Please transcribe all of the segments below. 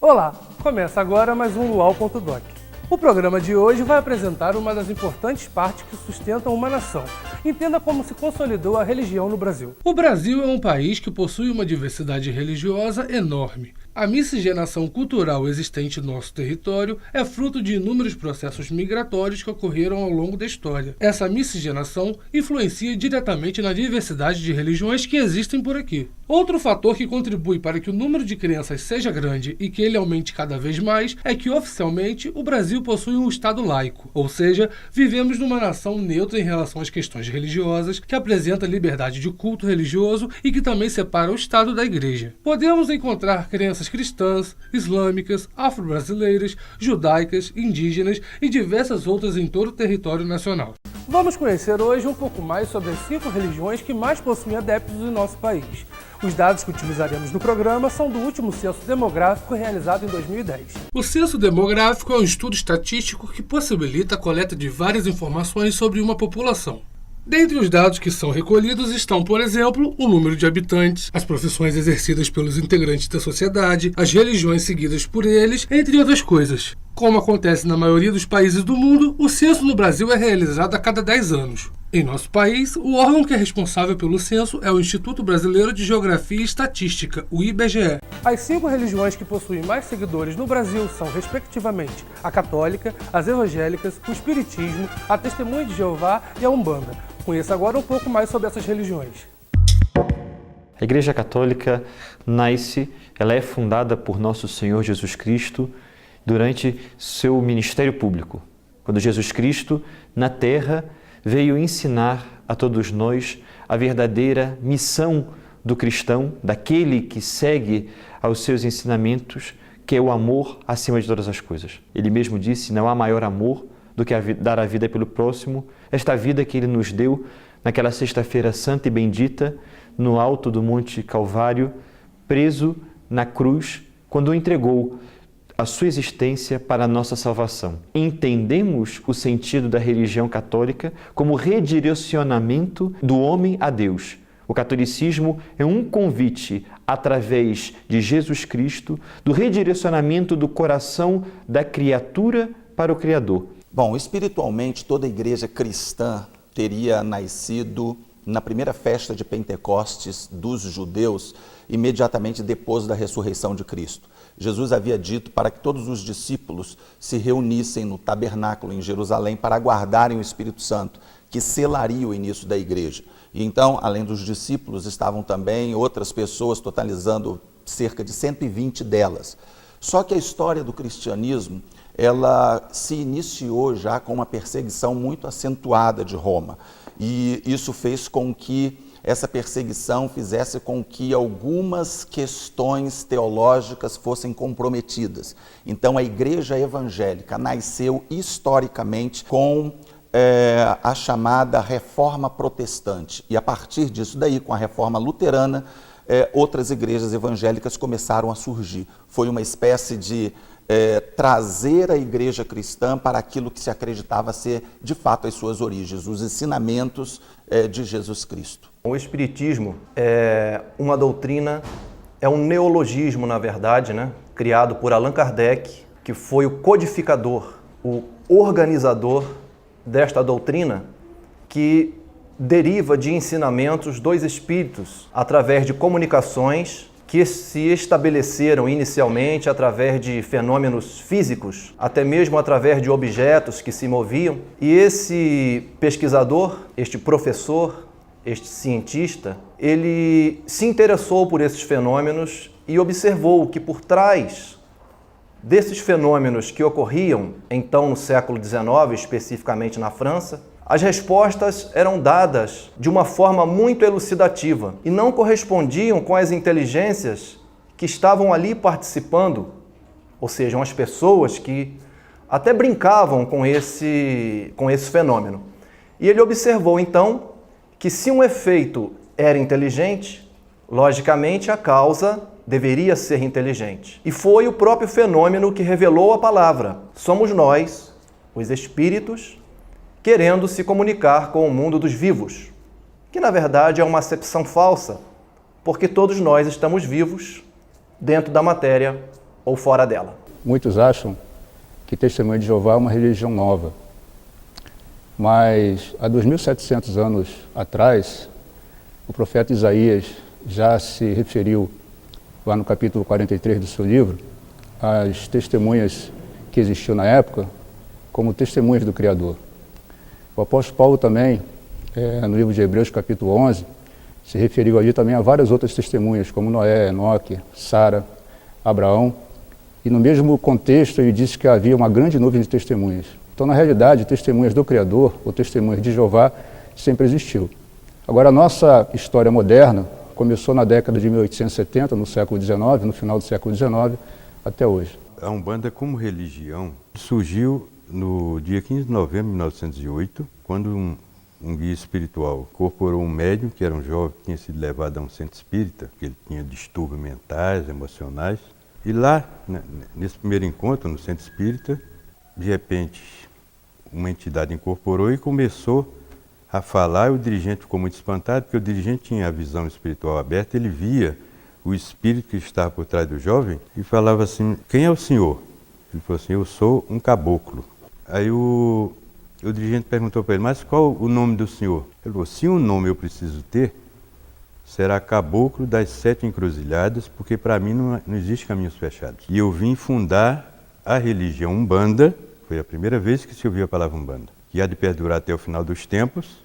Olá, começa agora mais um Luau.doc. O programa de hoje vai apresentar uma das importantes partes que sustentam uma nação. Entenda como se consolidou a religião no Brasil. O Brasil é um país que possui uma diversidade religiosa enorme. A miscigenação cultural existente no nosso território é fruto de inúmeros processos migratórios que ocorreram ao longo da história. Essa miscigenação influencia diretamente na diversidade de religiões que existem por aqui. Outro fator que contribui para que o número de crianças seja grande e que ele aumente cada vez mais é que, oficialmente, o Brasil possui um Estado laico, ou seja, vivemos numa nação neutra em relação às questões religiosas, que apresenta liberdade de culto religioso e que também separa o Estado da Igreja. Podemos encontrar crenças cristãs, islâmicas, afro-brasileiras, judaicas, indígenas e diversas outras em todo o território nacional. Vamos conhecer hoje um pouco mais sobre as 5 religiões que mais possuem adeptos em nosso país. Os dados que utilizaremos no programa são do último censo demográfico realizado em 2010. O censo demográfico é um estudo estatístico que possibilita a coleta de várias informações sobre uma população. Dentre os dados que são recolhidos estão, por exemplo, o número de habitantes, as profissões exercidas pelos integrantes da sociedade, as religiões seguidas por eles, entre outras coisas. Como acontece na maioria dos países do mundo, o censo no Brasil é realizado a cada 10 anos. Em nosso país, o órgão que é responsável pelo censo é o Instituto Brasileiro de Geografia e Estatística, o IBGE. As 5 religiões que possuem mais seguidores no Brasil são, respectivamente, a católica, as evangélicas, o espiritismo, a Testemunha de Jeová e a Umbanda. Conheça agora um pouco mais sobre essas religiões. A Igreja Católica ela é fundada por Nosso Senhor Jesus Cristo durante seu ministério público, quando Jesus Cristo, na Terra, veio ensinar a todos nós a verdadeira missão do cristão, daquele que segue aos seus ensinamentos, que é o amor acima de todas as coisas. Ele mesmo disse, não há maior amor do que dar a vida pelo próximo, esta vida que Ele nos deu naquela sexta-feira santa e bendita, no alto do Monte Calvário, preso na cruz, quando entregou a sua existência para a nossa salvação. Entendemos o sentido da religião católica como redirecionamento do homem a Deus. O catolicismo é um convite, através de Jesus Cristo, do redirecionamento do coração da criatura para o Criador. Bom, espiritualmente, toda a igreja cristã teria nascido na primeira festa de Pentecostes dos judeus, imediatamente depois da ressurreição de Cristo. Jesus havia dito para que todos os discípulos se reunissem no tabernáculo em Jerusalém para aguardarem o Espírito Santo, que selaria o início da igreja. E então, além dos discípulos, estavam também outras pessoas, totalizando cerca de 120 delas. Só que a história do cristianismo, ela se iniciou já com uma perseguição muito acentuada de Roma. E isso fez com que essa perseguição fizesse com que algumas questões teológicas fossem comprometidas. Então, a igreja evangélica nasceu historicamente com a chamada Reforma Protestante. E a partir disso daí, com a Reforma Luterana, outras igrejas evangélicas começaram a surgir. Foi uma espécie de trazer a igreja cristã para aquilo que se acreditava ser, de fato, as suas origens, os ensinamentos de Jesus Cristo. O Espiritismo é uma doutrina, é um neologismo, na verdade, criado por Allan Kardec, que foi o codificador, o organizador desta doutrina, que deriva de ensinamentos dos espíritos, através de comunicações que se estabeleceram inicialmente através de fenômenos físicos, até mesmo através de objetos que se moviam. E esse pesquisador, este professor, este cientista, ele se interessou por esses fenômenos e observou que por trás desses fenômenos que ocorriam então no século XIX, especificamente na França, as respostas eram dadas de uma forma muito elucidativa e não correspondiam com as inteligências que estavam ali participando, ou seja, as pessoas que até brincavam com esse fenômeno. E ele observou, então, que se um efeito era inteligente, logicamente a causa deveria ser inteligente. E foi o próprio fenômeno que revelou a palavra. Somos nós, os espíritos, querendo se comunicar com o mundo dos vivos, que na verdade é uma acepção falsa, porque todos nós estamos vivos dentro da matéria ou fora dela. Muitos acham que Testemunha de Jeová é uma religião nova, mas há 2.700 anos atrás, o profeta Isaías já se referiu, lá no capítulo 43 do seu livro, às testemunhas que existiam na época como testemunhas do Criador. O apóstolo Paulo também, no livro de Hebreus, capítulo 11, se referiu ali também a várias outras testemunhas, como Noé, Enoque, Sara, Abraão, e no mesmo contexto ele disse que havia uma grande nuvem de testemunhas. Então, na realidade, testemunhas do Criador, ou testemunhas de Jeová, sempre existiu. Agora, a nossa história moderna começou na década de 1870, no século XIX, no final do século XIX, até hoje. A Umbanda, como religião, surgiu no dia 15 de novembro de 1908, quando um guia espiritual incorporou um médium, que era um jovem que tinha sido levado a um centro espírita, que ele tinha distúrbios mentais, emocionais. E lá, nesse primeiro encontro no centro espírita, de repente, uma entidade incorporou e começou a falar. O dirigente ficou muito espantado, porque o dirigente tinha a visão espiritual aberta, ele via o espírito que estava por trás do jovem e falava assim: quem é o senhor? Ele falou assim: eu sou um caboclo. Aí o dirigente perguntou para ele: mas qual o nome do senhor? Ele falou: se um nome eu preciso ter, será Caboclo das 7 Encruzilhadas, porque para mim não existe caminhos fechados. E eu vim fundar a religião Umbanda, foi a primeira vez que se ouviu a palavra Umbanda, que há de perdurar até o final dos tempos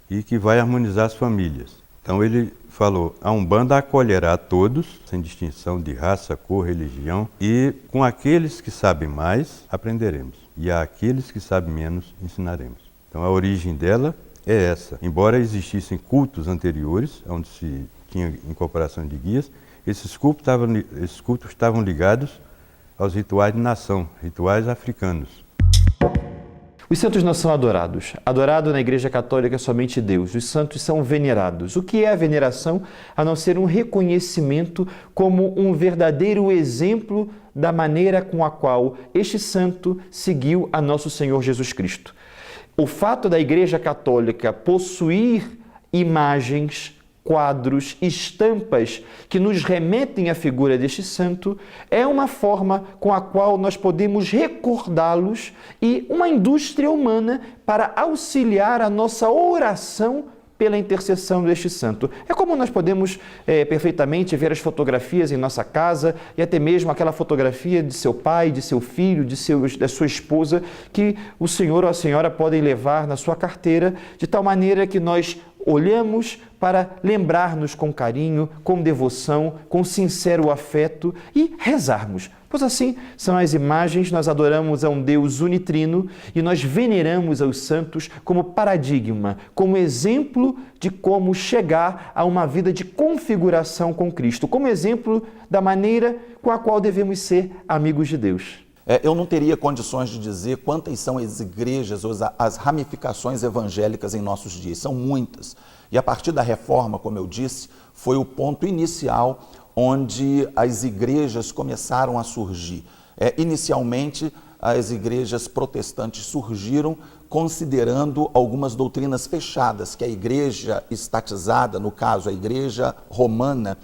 e que vai harmonizar as famílias. Então ele falou: a Umbanda acolherá a todos, sem distinção de raça, cor, religião, e com aqueles que sabem mais, aprenderemos, e àqueles que sabem menos, ensinaremos. Então a origem dela é essa. Embora existissem cultos anteriores, onde se tinha incorporação de guias, esses cultos estavam ligados aos rituais de nação, rituais africanos. Os santos não são adorados. Adorado na Igreja Católica é somente Deus. Os santos são venerados. O que é a veneração? A não ser um reconhecimento como um verdadeiro exemplo da maneira com a qual este santo seguiu a nosso Senhor Jesus Cristo. O fato da Igreja Católica possuir imagens, quadros, estampas que nos remetem à figura deste santo é uma forma com a qual nós podemos recordá-los e uma indústria humana para auxiliar a nossa oração pela intercessão deste santo. É como nós podemos perfeitamente ver as fotografias em nossa casa e até mesmo aquela fotografia de seu pai, de seu filho, da sua esposa, que o senhor ou a senhora podem levar na sua carteira, de tal maneira que nós olhamos para lembrar-nos com carinho, com devoção, com sincero afeto e rezarmos. Pois assim são as imagens, nós adoramos a um Deus unitrino e nós veneramos aos santos como paradigma, como exemplo de como chegar a uma vida de configuração com Cristo, como exemplo da maneira com a qual devemos ser amigos de Deus. Eu não teria condições de dizer quantas são as igrejas ou as ramificações evangélicas em nossos dias. São muitas. E a partir da reforma, como eu disse, foi o ponto inicial onde as igrejas começaram a surgir. Inicialmente, as igrejas protestantes surgiram considerando algumas doutrinas fechadas, que a igreja estatizada, no caso a igreja romana,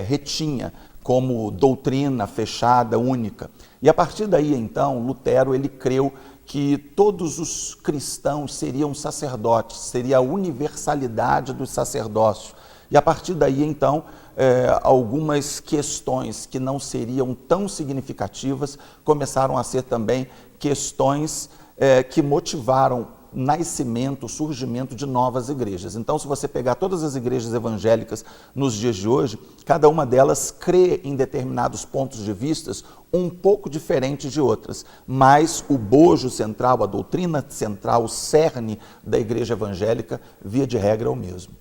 retinha como doutrina fechada, única. E a partir daí, então, Lutero ele creu que todos os cristãos seriam sacerdotes, seria a universalidade do sacerdócio. E a partir daí, então, algumas questões que não seriam tão significativas começaram a ser também questões que motivaram nascimento, surgimento de novas igrejas. Então, se você pegar todas as igrejas evangélicas nos dias de hoje, cada uma delas crê em determinados pontos de vista um pouco diferentes de outras, mas o bojo central, a doutrina central, o cerne da igreja evangélica, via de regra, é o mesmo.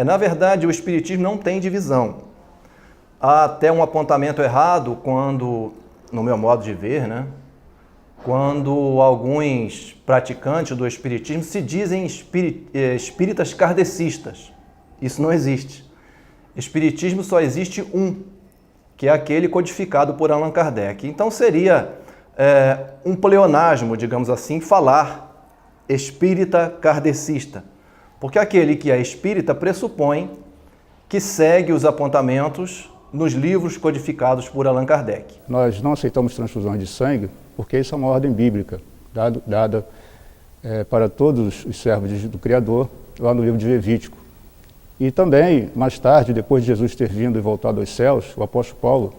Na verdade, o Espiritismo não tem divisão. Há até um apontamento errado quando, no meu modo de ver, quando alguns praticantes do Espiritismo se dizem espíritas kardecistas. Isso não existe. Espiritismo só existe um, que é aquele codificado por Allan Kardec. Então seria um pleonasmo, digamos assim, falar espírita kardecista. Porque aquele que é espírita pressupõe que segue os apontamentos nos livros codificados por Allan Kardec. Nós não aceitamos transfusões de sangue porque isso é uma ordem bíblica, dada para todos os servos do Criador, lá no livro de Levítico. E também, mais tarde, depois de Jesus ter vindo e voltado aos céus, o apóstolo Paulo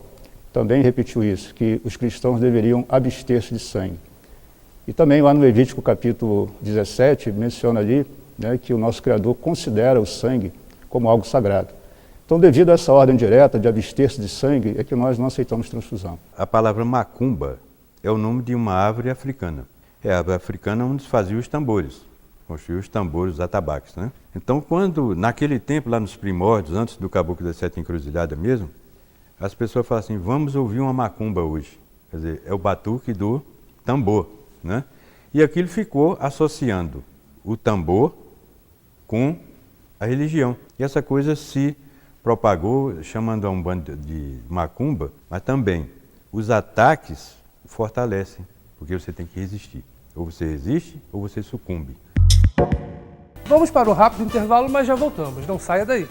também repetiu isso, que os cristãos deveriam abster-se de sangue. E também lá no Levítico capítulo 17, menciona ali, né, que o nosso Criador considera o sangue como algo sagrado. Então, devido a essa ordem direta de abster-se de sangue, é que nós não aceitamos transfusão. A palavra macumba é o nome de uma árvore africana. É a árvore africana onde se fazia os tambores, construía os tambores, os atabaques, né? Então, quando, naquele tempo, lá nos primórdios, antes do Caboclo das Sete Encruzilhadas mesmo, as pessoas falam assim, vamos ouvir uma macumba hoje. Quer dizer, é o batuque do tambor, né? E aquilo ficou associando o tambor com a religião. E essa coisa se propagou, chamando a Umbanda de macumba, mas também os ataques fortalecem, porque você tem que resistir. Ou você resiste, ou você sucumbe. Vamos para um rápido intervalo, mas já voltamos. Não saia daí.